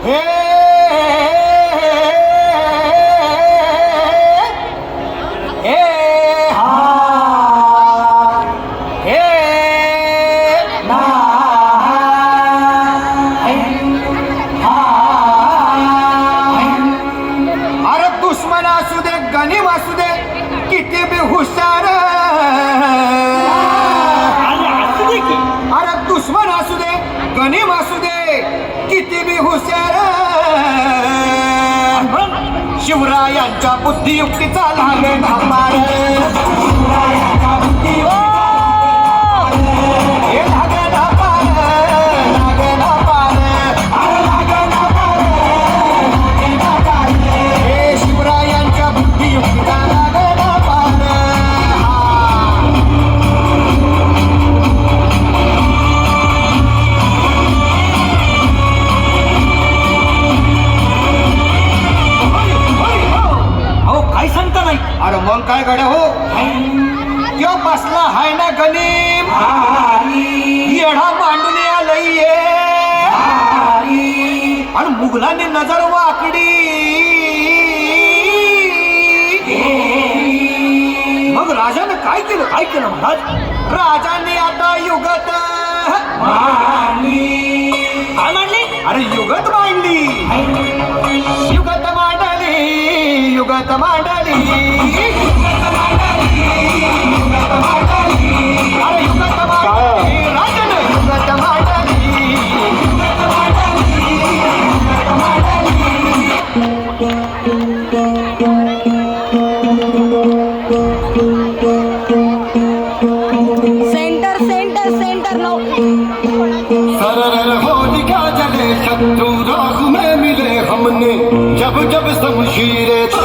हे हे हा हे ना अरे दुश्मन असू दे गनीम असू दे किती बी हुशार अरे दुश्मन असू दे गनीम असू दे किती बी हुशार शिवरायांच्या बुद्धियुक्तीचा लागे धामार शिवरायांच्या बुद्धियुक्तीचा हे लागे धामार लागे धामार लागे धामार हे शिवरायांच्या बुद्धियुक्तीचा लागे धामार काय सांगता नाही अरे मग काय गड्या हो त्यो बसला हाय ना गनीम येढा मांडून आलंय आणि मुघलांनी नजर वाकडी मग राजाने काय केलं महाराज राजाने आता युगत काय मांडली अरे युगत मांडली युगत मांडली युगत मांडली अरे युगत मांडली राजाने युगत मांडली सेंटर सेंटर सेंटर नो सरर होलिका जले शत्रु राह में मिले हमने जब जब शमशीरें